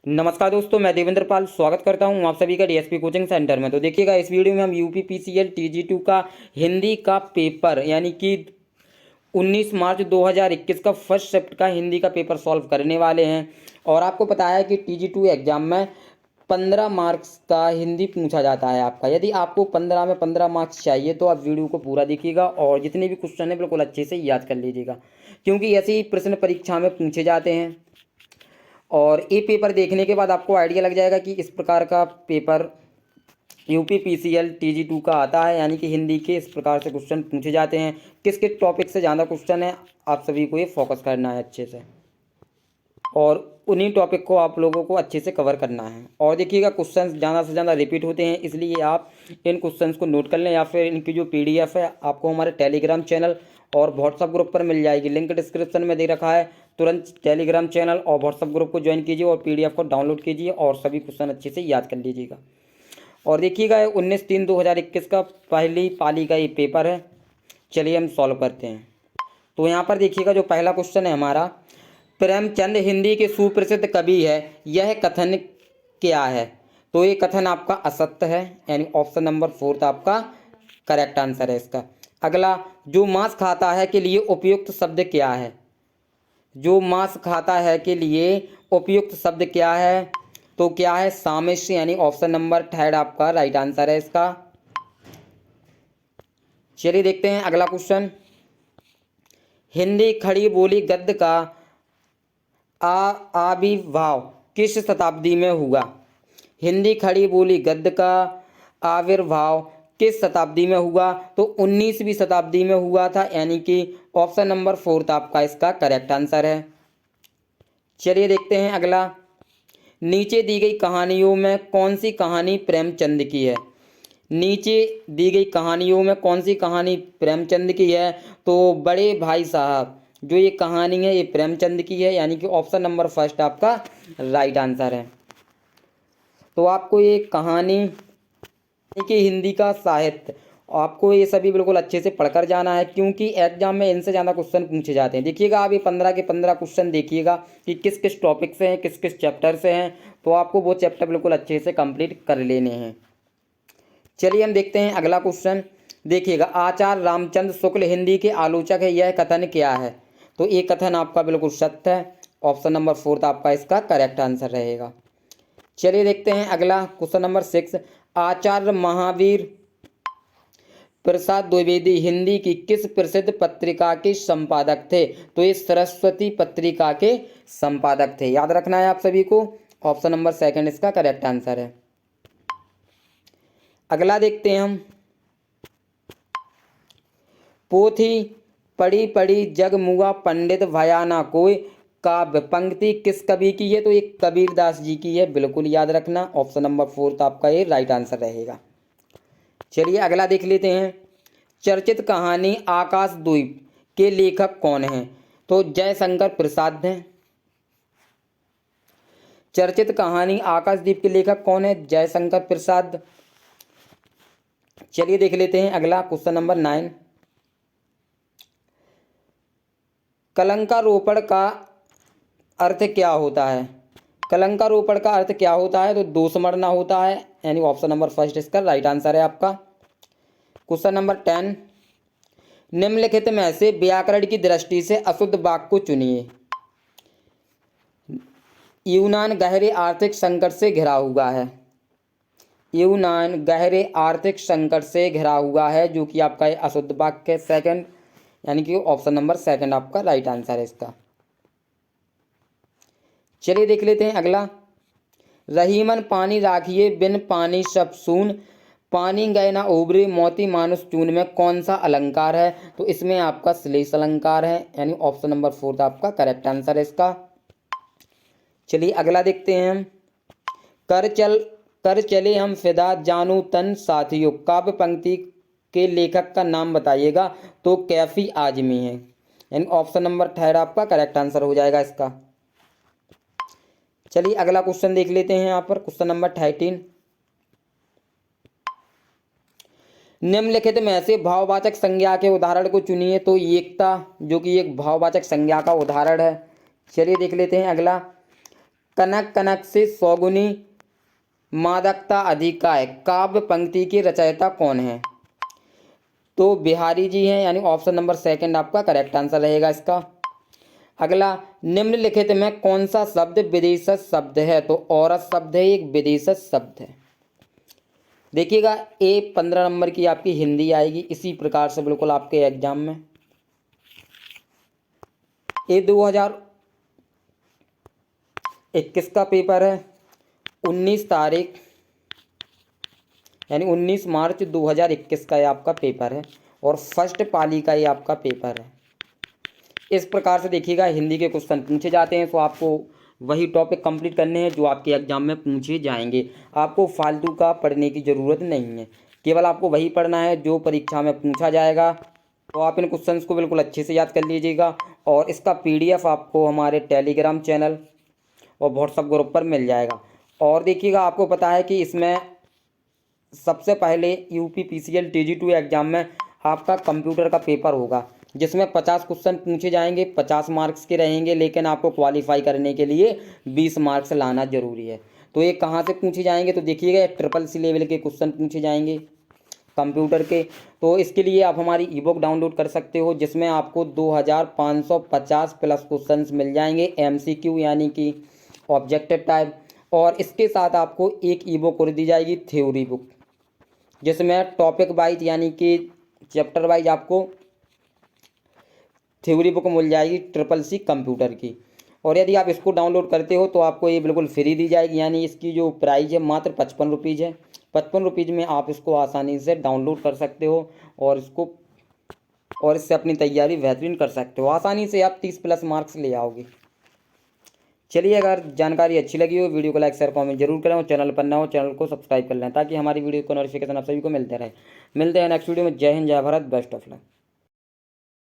नमस्कार दोस्तों, मैं देवेंद्र पाल स्वागत करता हूं आप सभी का डीएसपी कोचिंग सेंटर में। तो देखिएगा, इस वीडियो में हम यूपीपीसीएल टीजी2 का हिंदी का पेपर यानी कि 19 मार्च 2021 का फर्स्ट शिफ्ट का हिंदी का पेपर सॉल्व करने वाले हैं। और आपको पता है कि टीजी2 एग्जाम में 15 मार्क्स का हिंदी पूछा जाता है आपका। यदि आपको 15 में 15 मार्क्स चाहिए तो आप वीडियो को पूरा देखिएगा और जितने भी क्वेश्चन है बिल्कुल अच्छे से याद कर लीजिएगा, क्योंकि ऐसे ही प्रश्न परीक्षा में पूछे जाते हैं। और ये पेपर देखने के बाद आपको आइडिया लग जाएगा कि इस प्रकार का पेपर यूपीपीसीएल टीजी2 का आता है, यानी कि हिंदी के इस प्रकार से क्वेश्चन पूछे जाते हैं। किस किस टॉपिक से ज़्यादा क्वेश्चन है, आप सभी को ये फोकस करना है अच्छे से, और उन्हीं टॉपिक को आप लोगों को अच्छे से कवर करना है। और देखिएगा, क्वेश्चंस ज़्यादा से ज़्यादा रिपीट होते हैं, इसलिए आप इन क्वेश्चंस को नोट कर लें, या फिर इनकी जो पीडीएफ है आपको हमारे टेलीग्राम चैनल और व्हाट्सअप ग्रुप पर मिल जाएगी। लिंक डिस्क्रिप्शन में दे रखा है। तुरंत टेलीग्राम चैनल और व्हाट्सअप ग्रुप को ज्वाइन कीजिए और पीडीएफ को डाउनलोड कीजिए और सभी क्वेश्चन अच्छे से याद कर लीजिएगा। और देखिएगा, 19/3/2021 का पहली पाली का ये पेपर है। चलिए हम सॉल्व करते हैं। तो यहाँ पर देखिएगा, जो पहला क्वेश्चन है हमारा, प्रेमचंद हिंदी के सुप्रसिद्ध कवि है, यह कथन क्या है? तो ये कथन आपका असत्य है, यानी ऑप्शन नंबर 4 आपका करेक्ट आंसर है इसका। अगला, जो मांस खाता है के लिए उपयुक्त शब्द क्या है? जो मांस खाता है के लिए उपयुक्त शब्द क्या है? तो क्या है? सामिष्य, यानी ऑप्शन नंबर 3 आपका राइट आंसर है इसका। चलिए देखते हैं अगला क्वेश्चन। हिंदी खड़ी बोली गद्य का आविर्भाव किस शताब्दी में हुआ? हिंदी खड़ी बोली गद्य का आविर्भाव किस शताब्दी में हुआ? तो 19वीं शताब्दी में हुआ था, यानी कि ऑप्शन नंबर 4 आपका इसका करेक्ट आंसर है। चलिए देखते हैं अगला। नीचे दी गई कहानियों में कौन सी कहानी प्रेमचंद की है? नीचे दी गई कहानियों में कौन सी कहानी प्रेमचंद की है? तो बड़े भाई साहब, जो ये कहानी है ये प्रेमचंद की है, यानी कि ऑप्शन नंबर 1 आपका राइट आंसर है। तो आपको ये कहानी कि हिंदी का साहित्य, आपको ये सभी बिल्कुल अच्छे से पढ़कर जाना है, क्योंकि एग्जाम में इनसे ज़्यादा क्वेश्चन पूछे जाते हैं। देखिएगा, आप ये 15 के 15 क्वेश्चन देखिएगा कि किस किस टॉपिक से हैं, किस किस चैप्टर से हैं, तो आपको वो चैप्टर बिल्कुल अच्छे से कंप्लीट कर लेने हैं। चलिए हम देखते हैं अगला क्वेश्चन। देखिएगा, आचार्य रामचंद्र शुक्ल हिंदी के आलोचक है, यह कथन क्या है? तो ये कथन आपका बिल्कुल सत्य है, ऑप्शन नंबर 4 आपका इसका करेक्ट आंसर रहेगा। चलिए देखते हैं अगला क्वेश्चन नंबर 6। आचार्य महावीर प्रसाद द्विवेदी हिंदी की किस प्रसिद्ध पत्रिका के संपादक थे? तो ये सरस्वती पत्रिका के संपादक थे, याद रखना है आप सभी को। ऑप्शन नंबर 2 इसका करेक्ट आंसर है। अगला देखते हैं हम। पोथी पढ़ी पढ़ी जग मुआ पंडित भया ना कोई काव्य पंक्ति किस कवि की है? तो ये कबीरदास जी की है, बिल्कुल याद रखना। ऑप्शन नंबर 4 आपका ये राइट आंसर रहेगा। चलिए अगला देख लेते हैं। चर्चित कहानी आकाशद्वीप के लेखक कौन हैं? तो जयशंकर प्रसाद हैं। चर्चित कहानी आकाशद्वीप के लेखक कौन है? जयशंकर प्रसाद। चलिए देख लेते हैं अगला क्वेश्चन नंबर 9। कलंकारोपण का अर्थ क्या होता है? कलंकारोपण का अर्थ क्या होता है? तो दोष मरना होता है, यानी ऑप्शन नंबर 1 इसका राइट आंसर है आपका। Question number 10। निम्नलिखित में से व्याकरण की दृष्टि से अशुद्ध वाक्य को चुनिए। यूनान गहरे आर्थिक संकट से घिरा हुआ है। यूनान गहरे आर्थिक संकट से घिरा हुआ है, जो कि आपका अशुद्ध वाक्य है, सेकंड, यानी कि ऑप्शन नंबर 2 आपका राइट आंसर है इसका। चलिए देख लेते हैं अगला। रहीमन पानी राखिए बिन पानी सब सून, पानी गए ना उबरे मोती मानुष चून में कौन सा अलंकार है? तो इसमें आपका श्लेष अलंकार है, यानी ऑप्शन नंबर 4 आपका करेक्ट आंसर है इसका। चलिए अगला देखते हैं हम। कर चले हम फिदा जानू तन साथियों काव्य पंक्ति के लेखक का नाम बताइएगा? तो कैफी आजमी है, यानी ऑप्शन नंबर 3 आपका करेक्ट आंसर हो जाएगा इसका। चलिए अगला क्वेश्चन देख लेते हैं यहाँ पर, क्वेश्चन नंबर 13। निम्नलिखित में से भाववाचक संज्ञा के उदाहरण को चुनिए। तो एकता, जो कि एक भाववाचक संज्ञा का उदाहरण है। चलिए देख लेते हैं अगला। कनक कनक से सौगुनी मादकता अधिक है काव्य पंक्ति के रचयिता कौन है? तो बिहारी जी हैं, यानी ऑप्शन नंबर सेकंड आपका करेक्ट आंसर रहेगा इसका। अगला, निम्नलिखित में कौन सा शब्द विदेशज शब्द है? तो औरत शब्द है, एक विदेशज शब्द है। देखिएगा, ए 15 नंबर की आपकी हिंदी आएगी इसी प्रकार से बिल्कुल आपके एग्जाम में। ये 2021 का पेपर है, 19 तारीख यानी 19 मार्च 2021 का ये आपका पेपर है और फर्स्ट पाली का ये आपका पेपर है। इस प्रकार से देखिएगा हिंदी के क्वेश्चन पूछे जाते हैं, तो आपको वही टॉपिक कंप्लीट करने हैं जो आपके एग्जाम में पूछे जाएंगे। आपको फालतू का पढ़ने की ज़रूरत नहीं है, केवल आपको वही पढ़ना है जो परीक्षा में पूछा जाएगा। तो आप इन क्वेश्चंस को बिल्कुल अच्छे से याद कर लीजिएगा और इसका PDF आपको हमारे टेलीग्राम चैनल और व्हाट्सएप ग्रुप पर मिल जाएगा। और देखिएगा, आपको पता है कि इसमें सबसे पहले UPPCL TG2 एग्ज़ाम में आपका कंप्यूटर का पेपर होगा जिसमें 50 क्वेश्चन पूछे जाएंगे, 50 मार्क्स के रहेंगे, लेकिन आपको क्वालिफाई करने के लिए 20 मार्क्स लाना ज़रूरी है। तो ये कहाँ से पूछे जाएंगे? तो देखिएगा, CCC लेवल के क्वेश्चन पूछे जाएंगे कंप्यूटर के। तो इसके लिए आप हमारी ई-बुक डाउनलोड कर सकते हो जिसमें आपको 2550 प्लस क्वेश्चंस मिल जाएंगे MCQ यानी कि ऑब्जेक्टिव टाइप, और इसके साथ आपको एक ई-बुक और दी जाएगी थ्योरी बुक जिसमें टॉपिक वाइज यानी कि चैप्टर वाइज आपको थ्योरी बुक मिल जाएगी CCC कंप्यूटर की। और यदि आप इसको डाउनलोड करते हो तो आपको ये बिल्कुल फ्री दी जाएगी, यानी इसकी जो प्राइस है मात्र 55 रुपीज़ है। 55 रुपीज़ में आप इसको आसानी से डाउनलोड कर सकते हो और इससे अपनी तैयारी बेहतरीन कर सकते हो। आसानी से आप 30 प्लस मार्क्स ले आओगे। चलिए, अगर जानकारी अच्छी लगी हो वीडियो को लाइक शेयर कमेंट जरूर करें और चैनल पर ना हो चैनल को सब्सक्राइब कर लें ताकि हमारी वीडियो को नोटिफिकेशन आप सभी को मिलते रहे। मिलते हैं नेक्स्ट वीडियो में। जय हिंद, जय भारत, बेस्ट ऑफ लक।